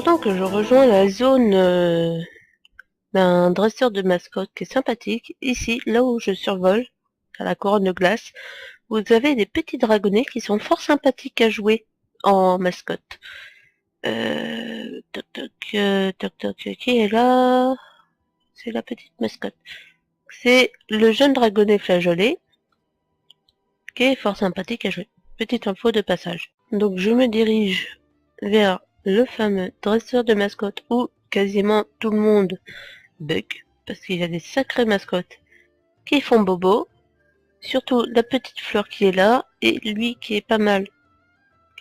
Pendant que je rejoins la zone d'un dresseur de mascotte qui est sympathique, ici, là où je survole, à la couronne de glace, vous avez des petits dragonnets qui sont fort sympathiques à jouer en mascotte. Toc toc, toc toc, qui est là? C'est la petite mascotte. C'est le jeune dragonnet flageolet, qui est fort sympathique à jouer. Petite info de passage. Donc je me dirige vers le fameux dresseur de mascotte où quasiment tout le monde bug, parce qu'il y a des sacrées mascottes qui font bobo, surtout la petite fleur qui est là, et lui qui est pas mal,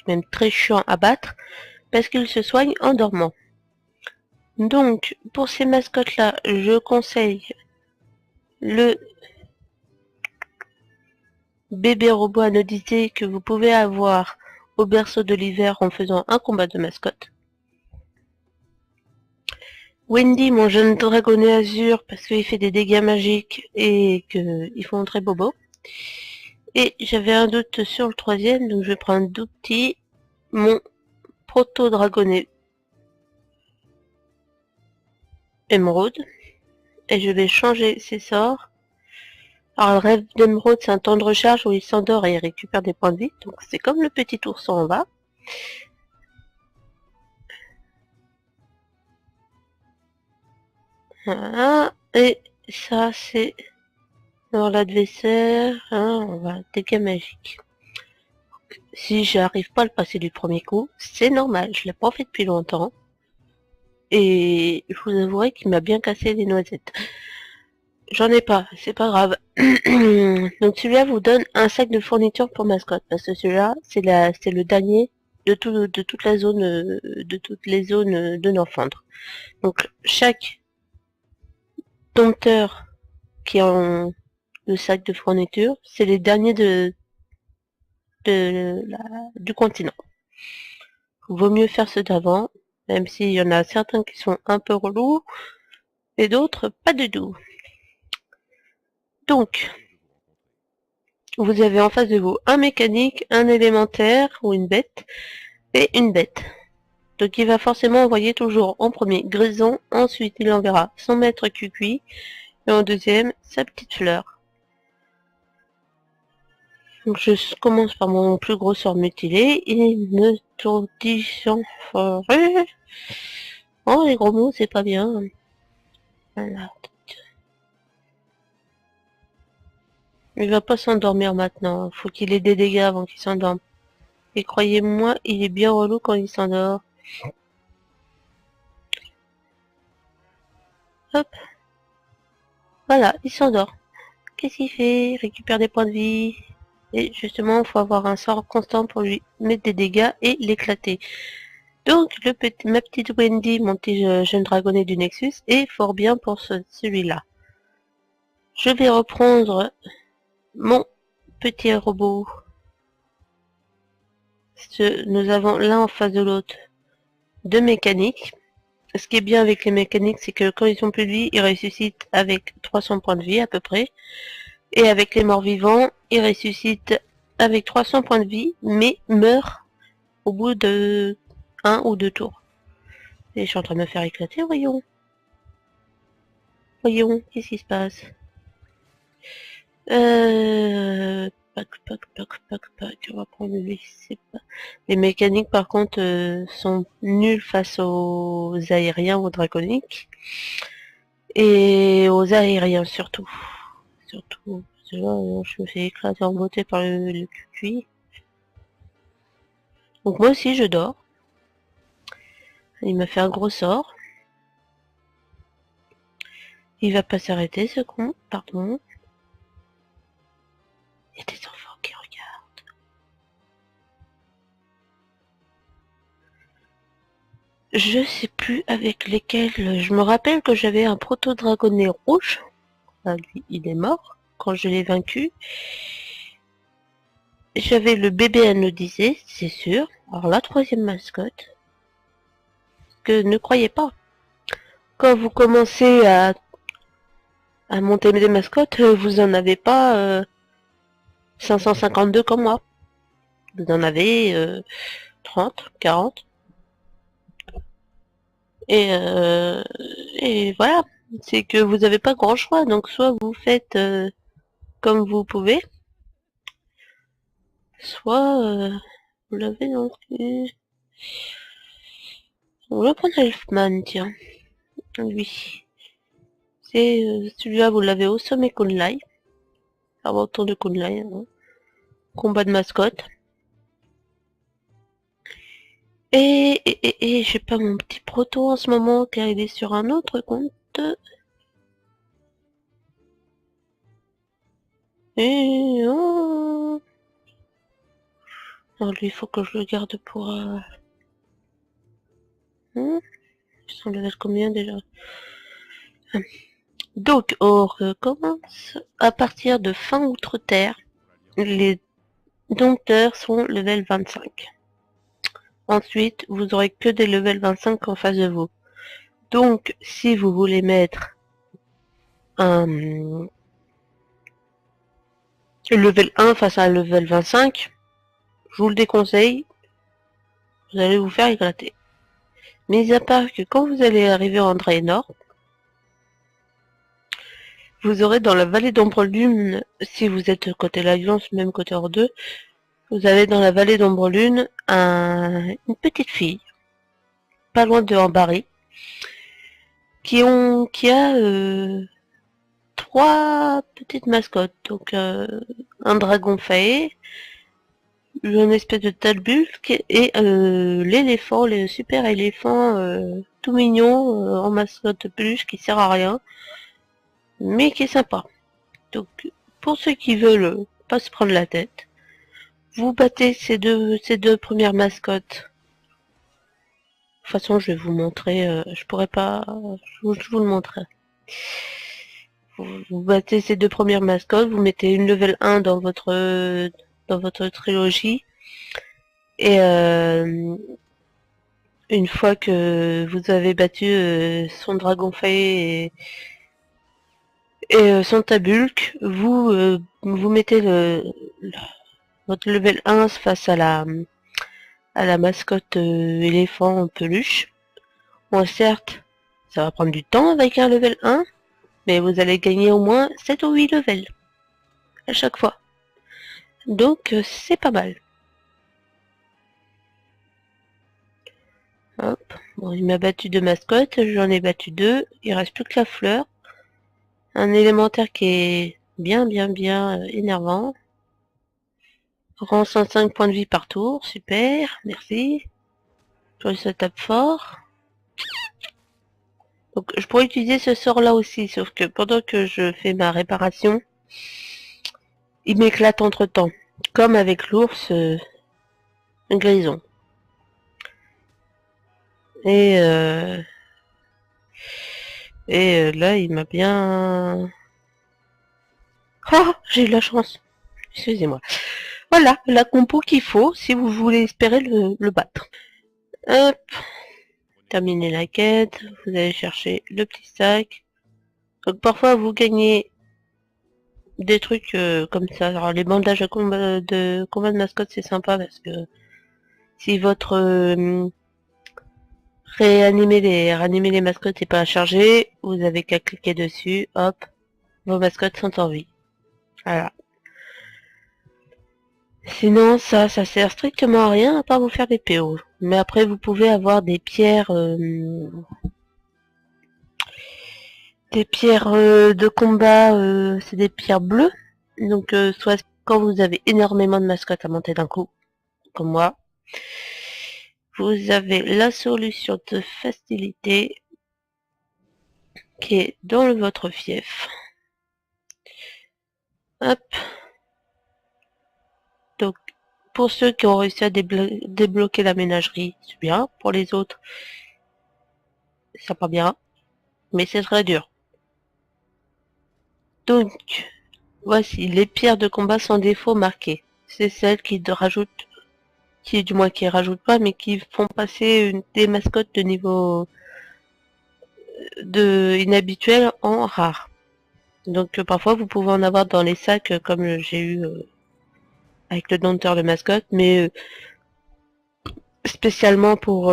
même très chiant à battre, parce qu'il se soigne en dormant. Donc, pour ces mascottes-là, je conseille le bébé robot anodisé que vous pouvez avoir au berceau de l'hiver en faisant un combat de mascotte. Wendy, mon jeune dragonnet azur, parce qu'il fait des dégâts magiques et qu'ils font très bobo. Et j'avais un doute sur le troisième, donc je vais prendre Doupti, mon proto-dragonnet émeraude, et je vais changer ses sorts. Alors le rêve d'émeraude, c'est un temps de recharge où il s'endort et il récupère des points de vie, donc c'est comme le petit ourson en bas. Voilà, et ça c'est dans l'adversaire, hein, on va dégâts magiques. Si j'arrive pas à le passer du premier coup, c'est normal, je l'ai pas fait depuis longtemps. Et je vous avouerai qu'il m'a bien cassé les noisettes. J'en ai pas, c'est pas grave. Donc celui-là vous donne un sac de fourniture pour mascotte, parce que celui-là, c'est le dernier de toute la zone, de toutes les zones de Norfandre. Donc chaque dompteur qui a le sac de fourniture, c'est les derniers du continent. Vaut mieux faire ceux d'avant, même s'il y en a certains qui sont un peu relous, et d'autres pas du tout. Donc, vous avez en face de vous un mécanique, un élémentaire ou une bête, et une bête. Donc il va forcément envoyer toujours en premier Grison, ensuite il enverra son maître Cucuy, et en deuxième sa petite fleur. Donc je commence par mon plus gros sort mutilé, une tourdition forêt. Oh les gros mots c'est pas bien. Voilà. Il va pas s'endormir maintenant, faut qu'il ait des dégâts avant qu'il s'endorme. Et croyez-moi, il est bien relou quand il s'endort. Hop. Voilà, il s'endort. Qu'est-ce qu'il fait? Il récupère des points de vie. Et justement, il faut avoir un sort constant pour lui mettre des dégâts et l'éclater. Donc, ma petite Wendy, mon petit jeune dragonnet du Nexus, est fort bien pour celui-là. Je vais reprendre mon petit robot. Nous avons l'un en face de l'autre deux mécaniques. Ce qui est bien avec les mécaniques, c'est que quand ils ont plus de vie, ils ressuscitent avec 300 points de vie à peu près. Et avec les morts vivants, ils ressuscitent avec 300 points de vie, mais meurent au bout de 1 ou 2 tours. Et je suis en train de me faire éclater, voyons. Voyons, qu'est-ce qui se passe? On va prendre lui, c'est pas... Les mécaniques, par contre, sont nulles face aux aériens, aux draconiques. Et aux aériens, surtout. Surtout, là, je me fais éclater en beauté par le cucuy. Donc moi aussi, je dors. Il m'a fait un gros sort. Il va pas s'arrêter, ce con, pardon. Il y a des enfants qui regardent. Je sais plus avec lesquels. Je me rappelle que j'avais un proto-dragonnet rouge. Ah, lui, il est mort quand je l'ai vaincu. J'avais le bébé anodisé, c'est sûr. Alors la troisième mascotte. Que ne croyez pas. Quand vous commencez à monter des mascottes, vous en avez pas 552 comme moi. Vous en avez 30, 40. Et voilà, c'est que vous n'avez pas grand choix, donc soit vous faites comme vous pouvez, soit vous l'avez donc... On va prendre Elfman, tiens, lui. C'est celui-là, vous l'avez au sommet Kunlai. Ça va autour de Kunlai, hein. Combat de mascotte. Et j'ai pas mon petit proto en ce moment car il est sur un autre compte. Et oh. Non, lui, il faut que je le garde pour... Ils sont level combien déjà? Donc, on recommence. À partir de fin Outre-Terre, les dompteurs sont level 25. Ensuite, vous aurez que des level 25 en face de vous. Donc, si vous voulez mettre un level 1 face à un level 25, je vous le déconseille, vous allez vous faire éclater. Mais à part que quand vous allez arriver en Draenor, vous aurez dans la vallée d'Ombre-Lune, si vous êtes côté l'Alliance, même côté Hors 2, vous avez dans la vallée d'Ombre-Lune une petite fille, pas loin de Ambaré, qui a 3 petites mascottes. Donc un dragon faé, une espèce de talbulk et l'éléphant, le super éléphant tout mignon en mascotte peluche qui sert à rien, mais qui est sympa. Donc pour ceux qui veulent pas se prendre la tête, vous battez ces deux premières mascottes. De toute façon, je vais vous montrer, je pourrais pas, je vous le montrerai. Vous battez ces deux premières mascottes, vous mettez une level 1 dans votre trilogie, et une fois que vous avez battu son dragon faé et son tabulk, vous mettez votre level 1 face à la mascotte éléphant en peluche. Bon, certes, ça va prendre du temps avec un level 1, mais vous allez gagner au moins 7 ou 8 levels à chaque fois. Donc c'est pas mal. Hop. Bon, il m'a battu 2 mascottes, j'en ai battu 2, il reste plus que la fleur. Un élémentaire qui est bien énervant. Rend 105 points de vie par tour, super, merci. Ça tape fort. Donc je pourrais utiliser ce sort là aussi, sauf que pendant que je fais ma réparation, il m'éclate entre temps. Comme avec l'ours grison. Et là il m'a bien... Oh, j'ai eu la chance. Excusez-moi. Voilà, la compo qu'il faut si vous voulez espérer le battre. Hop. Terminez la quête, vous allez chercher le petit sac. Donc parfois vous gagnez des trucs comme ça. Alors les bandages de combat de mascotte c'est sympa parce que si votre réanimer les mascottes n'est pas chargé, vous avez qu'à cliquer dessus, hop, vos mascottes sont en vie. Voilà. Sinon ça sert strictement à rien à part vous faire des PO. Mais après vous pouvez avoir des pierres de combat, c'est des pierres bleues. Donc soit quand vous avez énormément de mascottes à monter d'un coup, comme moi, vous avez la solution de facilité qui est dans votre fief. Hop. Donc pour ceux qui ont réussi à débloquer la ménagerie, c'est bien. Pour les autres, c'est pas bien. Mais c'est très dur. Donc, voici les pierres de combat sans défaut marquées. C'est celles qui rajoutent, du moins qui rajoutent pas, mais qui font passer des mascottes de niveau inhabituel en rare. Donc parfois vous pouvez en avoir dans les sacs comme j'ai eu avec le dompteur de mascotte, mais spécialement pour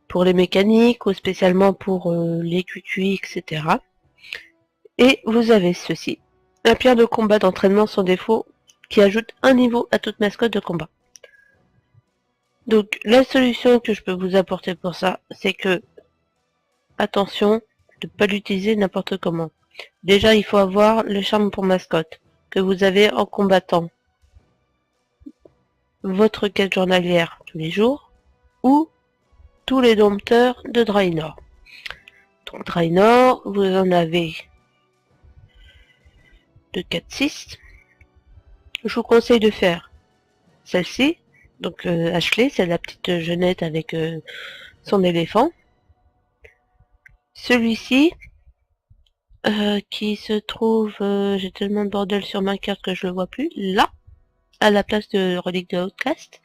pour les mécaniques ou spécialement pour les QQI, etc. Et vous avez ceci, la pierre de combat d'entraînement sans défaut qui ajoute un niveau à toute mascotte de combat. Donc la solution que je peux vous apporter pour ça, c'est que, attention, de ne pas l'utiliser n'importe comment. Déjà, il faut avoir le charme pour mascotte, que vous avez en combattant votre quête journalière tous les jours, ou tous les dompteurs de Draenor. Donc Draenor, vous en avez de 4-6. Je vous conseille de faire celle-ci, donc Ashley, c'est la petite jeunette avec son éléphant. Celui-ci, qui se trouve, j'ai tellement de bordel sur ma carte que je le vois plus, là, à la place de relique de Outcast.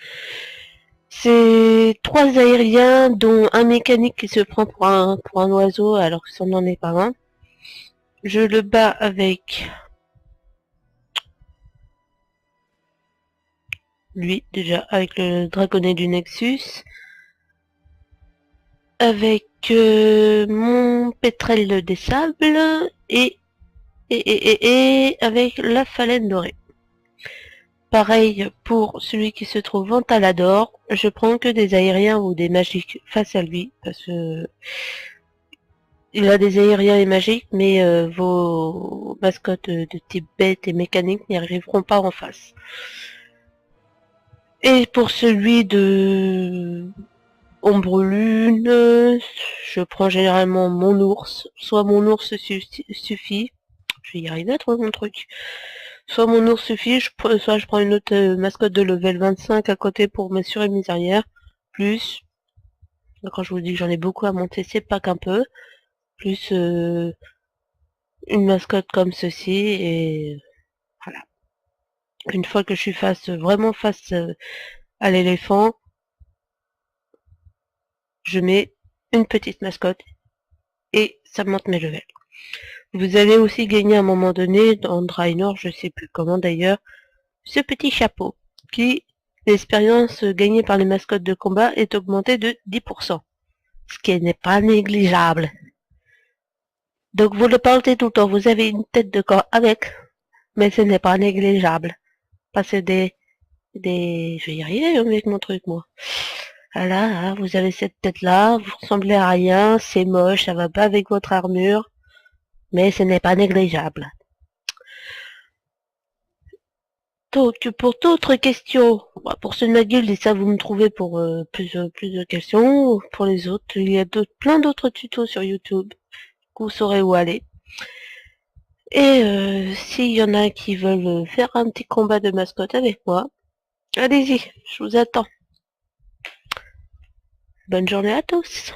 C'est 3 aériens, dont un mécanique qui se prend pour un oiseau alors que ça n'en est pas un. Je le bats avec lui, déjà, avec le dragonnet du Nexus, avec mon pétrel des sables, et avec la phalène dorée. Pareil pour celui qui se trouve en Talador, je prends que des aériens ou des magiques face à lui, parce que il a des aériens et magiques, mais vos mascottes de type bête et mécanique n'y arriveront pas en face. Et pour celui de Ombre Lune, je prends généralement mon ours, soit mon ours suffit, je vais y arriver à trouver mon truc, soit mon ours suffit, soit je prends une autre mascotte de level 25 à côté pour m'assurer mes arrières, plus, quand je vous dis que j'en ai beaucoup à monter, c'est pas qu'un peu, plus une mascotte comme ceci, et voilà. Une fois que je suis vraiment face à l'éléphant, je mets une petite mascotte et ça monte mes levels. Vous allez aussi gagner à un moment donné, dans Draenor, je sais plus comment d'ailleurs, ce petit chapeau, qui, l'expérience gagnée par les mascottes de combat est augmentée de 10%, ce qui n'est pas négligeable. Donc vous le portez tout le temps, vous avez une tête de corps avec, mais ce n'est pas négligeable. Parce que je vais y arriver avec mon truc, moi. Voilà, vous avez cette tête-là, vous ressemblez à rien, c'est moche, ça va pas avec votre armure, mais ce n'est pas négligeable. Donc, pour d'autres questions, pour ceux de ma guilde, et ça vous me trouvez pour plus de questions, pour les autres, il y a plein d'autres tutos sur YouTube, vous saurez où aller. Et s'il y en a qui veulent faire un petit combat de mascotte avec moi, allez-y, je vous attends. Bonne journée à tous.